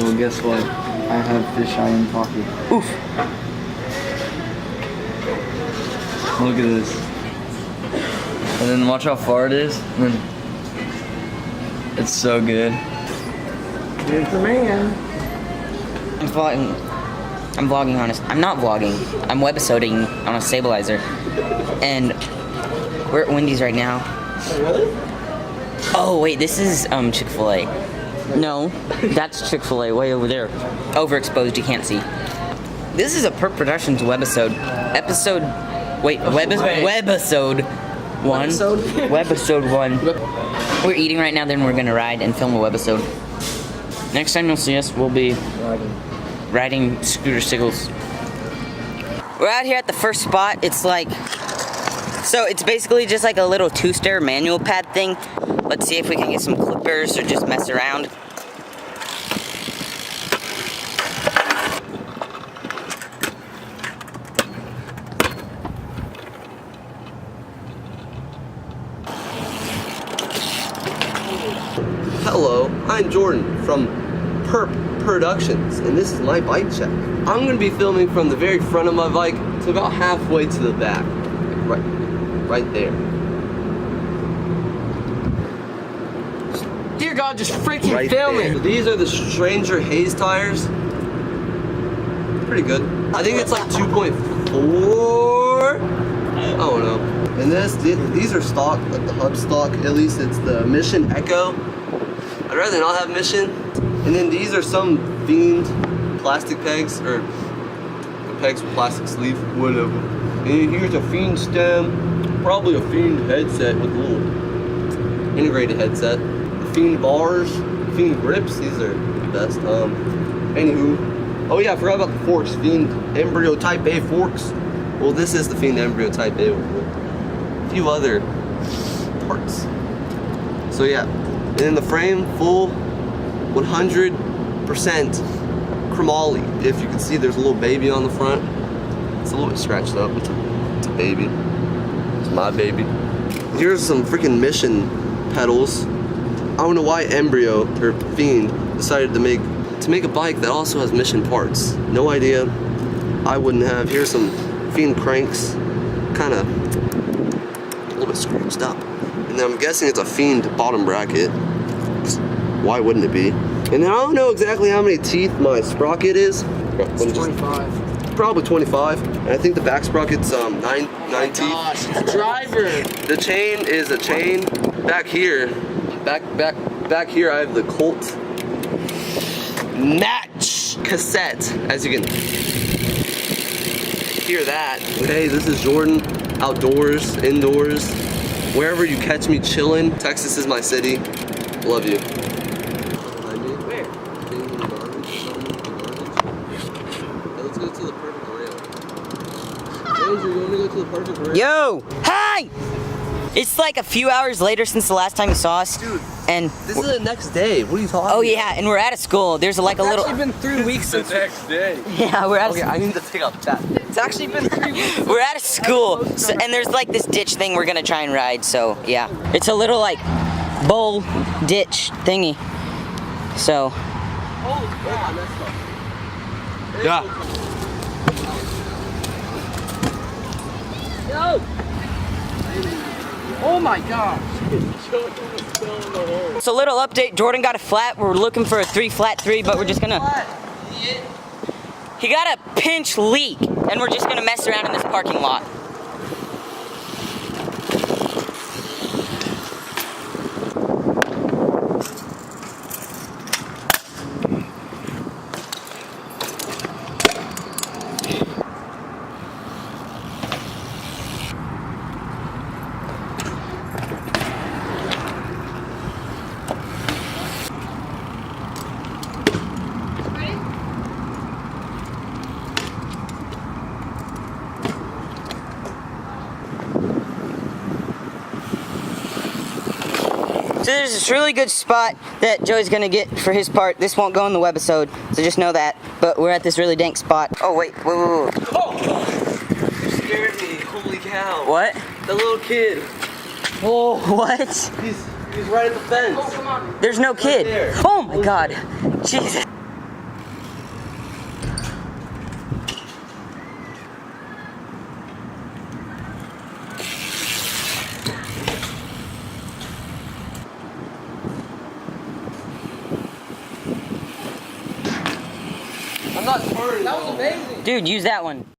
Well, guess what? I have fisheye in pocket. Oof. Look at this. And then watch how far it is. And then it's so good. Here's the man. I'm vlogging on I'm not vlogging. I'm webisoding on a stabilizer. And we're at Wendy's right now. Really? Oh wait, this is Chick-fil-A. No, that's Chick-fil-A way over there. Overexposed, you can't see. This is a Perp Productions webisode. Webisode 1. Webisode 1. We're eating right now, then we're gonna ride and film a webisode. Next time you'll see us, we'll be riding scooter sickles. We're out here at the first spot. It's like, so it's basically just like a little two-stair manual pad thing. Let's see if we can get some clippers or just mess around. Hello, I'm Jordan from Perp Productions, and this is my bike check. I'm going to be filming from the very front of my bike to about halfway to the back. Right there. Dear God, just freaking Right film there. it. These are the Stranger Haze tires. Pretty good. I think it's like 2.4. I don't know. And these are stock, like the hub stock. At least it's the Mission Echo. I'd rather not have Mission. And then these are some Fiend plastic pegs, or pegs with plastic sleeve, whatever. And here's a Fiend stem, probably a Fiend headset with a little integrated headset. The Fiend bars, Fiend grips, these are the best. Anywho, oh yeah, I forgot about the forks. Fiend Embryo Type A forks. Well, this is the Fiend Embryo Type A with a few other parts. So yeah, and then the frame, full 100% chromoly. If you can see, there's a little baby on the front. It's a little bit scratched up. It's a baby. It's my baby. Here's some freaking Mission pedals. I don't know why Embryo or Fiend decided to make a bike that also has Mission parts. No idea. I wouldn't have. Here's some Fiend cranks, kind of a little bit scratched up. And then I'm guessing it's a Fiend bottom bracket. Why wouldn't it be? And then I don't know exactly how many teeth my sprocket is. It's 25. Probably 25. And I think the back sprocket's 9 teeth. Gosh, it's a driver. The chain is a chain. Back here, back here I have the Colt Match cassette. As you can hear that. Hey, this is Jordan, outdoors, indoors, wherever you catch me chilling. Texas is my city. Love you. Where? Let's go to the perfect rail. Rosie, you want to go to the perfect rail? Yo! Hi! It's like a few hours later since the last time you saw us. Dude, and this is the next day. What are you talking about? oh yeah, and we're out of school. There's like a little. It's actually been 3 weeks since The next day. Yeah, we're out of Okay, I need to take out that. It's actually been 3 weeks. We're out of school, so, and there's like this ditch thing we're gonna try and ride. So yeah, it's a little like bowl ditch thingy. So Holy crap, I messed up. Yeah. Yo! Oh my gosh. So little update. Jordan got a flat. We're looking for a 3 flat 3, but we're just gonna. He got a pinch leak, and we're just gonna mess around in this parking lot. So there's this really good spot that Joey's gonna get for his part. This won't go in the webisode, so just know that. But we're at this really dank spot. Oh wait. Oh! You scared me. Holy cow. What? The little kid. Oh, what? He's right at the fence. Oh, come on. There's no kid. there. Oh my god. Jesus. I'm not turning. That was amazing. Dude, use that one.